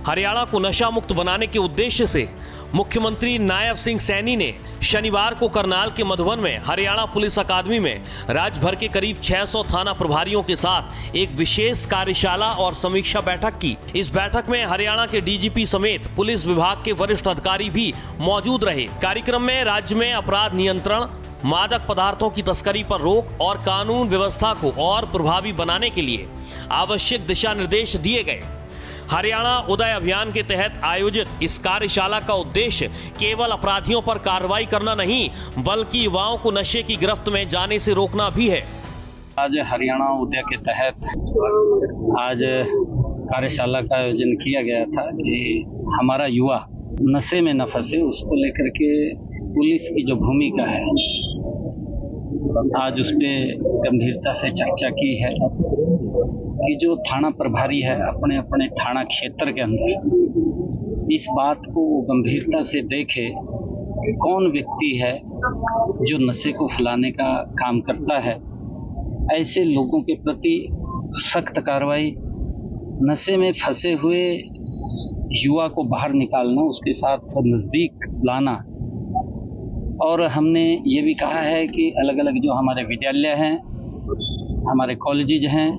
हरियाणा को नशा मुक्त बनाने के उद्देश्य से मुख्यमंत्री नायब सिंह सैनी ने शनिवार को करनाल के मधुबन में हरियाणा पुलिस अकादमी में राज्य भर के करीब 600 थाना प्रभारियों के साथ एक विशेष कार्यशाला और समीक्षा बैठक की। इस बैठक में हरियाणा के डीजीपी समेत पुलिस विभाग के वरिष्ठ अधिकारी भी मौजूद रहे। कार्यक्रम में राज्य में अपराध नियंत्रण, मादक पदार्थों की तस्करी पर रोक और कानून व्यवस्था को और प्रभावी बनाने के लिए आवश्यक दिशा निर्देश दिए गए। हरियाणा उदय अभियान के तहत आयोजित इस कार्यशाला का उद्देश्य केवल अपराधियों पर कार्रवाई करना नहीं, बल्कि युवाओं को नशे की गिरफ्त में जाने से रोकना भी है। आज हरियाणा उदय के तहत आज कार्यशाला का आयोजन किया गया था कि हमारा युवा नशे में न फंसे, उसको लेकर के पुलिस की जो भूमिका है आज उस पर गंभीरता से चर्चा की है कि जो थाना प्रभारी है अपने अपने थाना क्षेत्र के अंदर इस बात को गंभीरता से देखे, कौन व्यक्ति है जो नशे को फैलाने का काम करता है, ऐसे लोगों के प्रति सख्त कार्रवाई, नशे में फंसे हुए युवा को बाहर निकालना, उसके साथ नज़दीक लाना। और हमने ये भी कहा है कि अलग अलग जो हमारे विद्यालय हैं, हमारे कॉलेजेज हैं,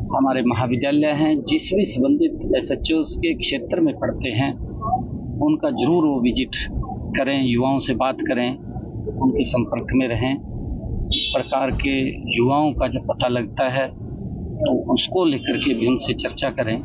हमारे महाविद्यालय हैं, जिस भी संबंधित एसएचओस के क्षेत्र में पढ़ते हैं, उनका जरूर वो विजिट करें, युवाओं से बात करें, उनके संपर्क में रहें। इस प्रकार के युवाओं का जब पता लगता है तो उसको लेकर के भी उनसे चर्चा करें।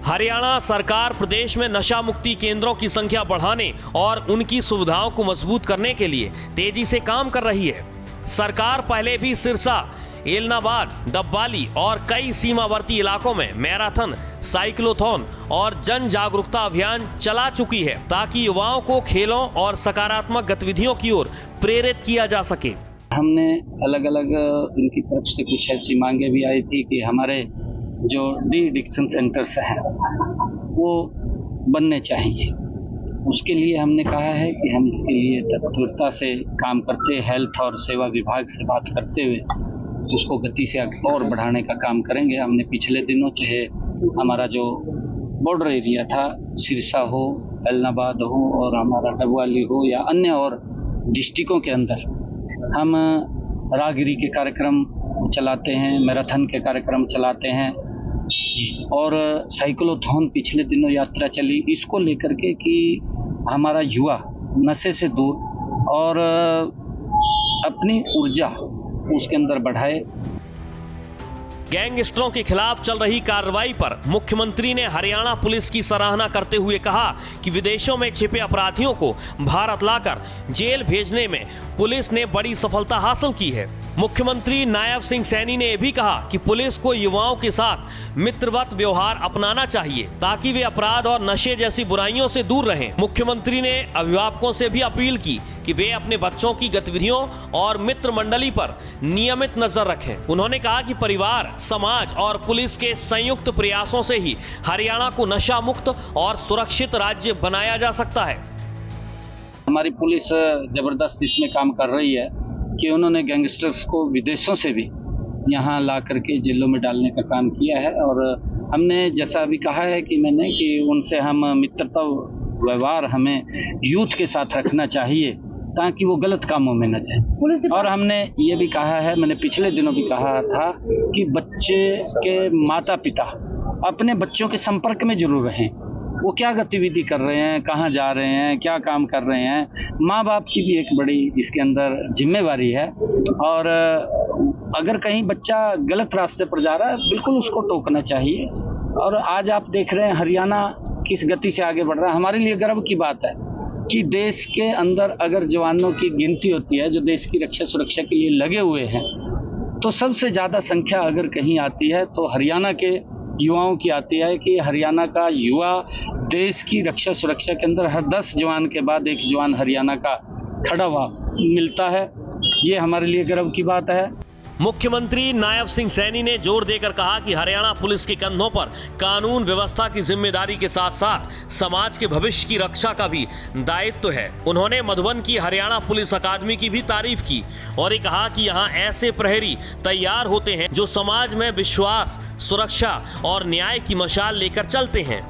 हरियाणा सरकार प्रदेश में नशा मुक्ति केंद्रों की संख्या बढ़ाने और उनकी सुविधाओं को मजबूत करने के लिए तेजी से काम कर रही है। सरकार पहले भी सिरसा, एलनाबाद, डब्बाली और कई सीमावर्ती इलाकों में मैराथन, साइक्लोथॉन और जन जागरूकता अभियान चला चुकी है ताकि युवाओं को खेलों और सकारात्मक गतिविधियों की ओर प्रेरित किया जा सके। हमने अलग अलग उनकी तरफ से कुछ ऐसी मांगे भी आई थी कि हमारे जो डी एडिक्शन सेंटर्स हैं वो बनने चाहिए। उसके लिए हमने कहा है कि हम इसके लिए तत्परता से काम करते, हेल्थ और सेवा विभाग से बात करते हुए उसको गति से और बढ़ाने का काम करेंगे। हमने पिछले दिनों चाहे हमारा जो बॉर्डर एरिया था, सिरसा हो, एलनाबाद हो और हमारा डबवाली हो या अन्य और डिस्ट्रिक्टों के अंदर हम राहगिरी के कार्यक्रम चलाते हैं, मैराथन के कार्यक्रम चलाते हैं और साइक्लोथॉन पिछले दिनों यात्रा चली, इसको लेकर के कि हमारा युवा नशे से दूर और अपनी ऊर्जा उसके अंदर बढ़ाए। गैंगस्टरों के खिलाफ चल रही कार्रवाई पर मुख्यमंत्री ने हरियाणा पुलिस की सराहना करते हुए कहा कि विदेशों में छिपे अपराधियों को भारत लाकर जेल भेजने में पुलिस ने बड़ी सफलता हासिल की है। मुख्यमंत्री नायब सिंह सैनी ने भी कहा कि पुलिस को युवाओं के साथ मित्रवत व्यवहार अपनाना चाहिए ताकि वे अपराध और नशे जैसी बुराइयों से दूर रहें। मुख्यमंत्री ने अभिभावकों से भी अपील की कि वे अपने बच्चों की गतिविधियों और मित्र मंडली पर नियमित नजर रखें। उन्होंने कहा कि परिवार, समाज और पुलिस के संयुक्त प्रयासों से ही हरियाणा को नशा मुक्त और सुरक्षित राज्य बनाया जा सकता है। हमारी पुलिस जबरदस्त इसमें काम कर रही है कि उन्होंने गैंगस्टर्स को विदेशों से भी यहाँ ला करके जेलों में डालने का काम किया है। और हमने जैसा अभी कहा है कि मैंने कि उनसे हम मित्रता व्यवहार हमें यूथ के साथ रखना चाहिए ताकि वो गलत कामों में न जाए। और हमने ये भी कहा है, मैंने पिछले दिनों भी कहा था कि बच्चे के माता पिता अपने बच्चों के संपर्क में जरूर रहें। वो क्या गतिविधि कर रहे हैं, कहाँ जा रहे हैं, क्या काम कर रहे हैं, माँ बाप की भी एक बड़ी इसके अंदर जिम्मेवारी है। और अगर कहीं बच्चा गलत रास्ते पर जा रहा है, बिल्कुल उसको टोकना चाहिए। और आज आप देख रहे हैं हरियाणा किस गति से आगे बढ़ रहा है। हमारे लिए गर्व की बात है कि देश के अंदर अगर जवानों की गिनती होती है जो देश की रक्षा सुरक्षा के लिए लगे हुए हैं, तो सबसे ज़्यादा संख्या अगर कहीं आती है तो हरियाणा के युवाओं की आती है कि हरियाणा का युवा देश की रक्षा सुरक्षा के अंदर हर 10 जवान के बाद एक जवान हरियाणा का खड़ा हुआ मिलता है। ये हमारे लिए गर्व की बात है। मुख्यमंत्री नायब सिंह सैनी ने जोर देकर कहा कि हरियाणा पुलिस के कंधों पर कानून व्यवस्था की जिम्मेदारी के साथ साथ समाज के भविष्य की रक्षा का भी दायित्व है। उन्होंने मधुबन की हरियाणा पुलिस अकादमी की भी तारीफ की और ये कहा कि यहाँ ऐसे प्रहरी तैयार होते हैं जो समाज में विश्वास, सुरक्षा और न्याय की मशाल लेकर चलते हैं।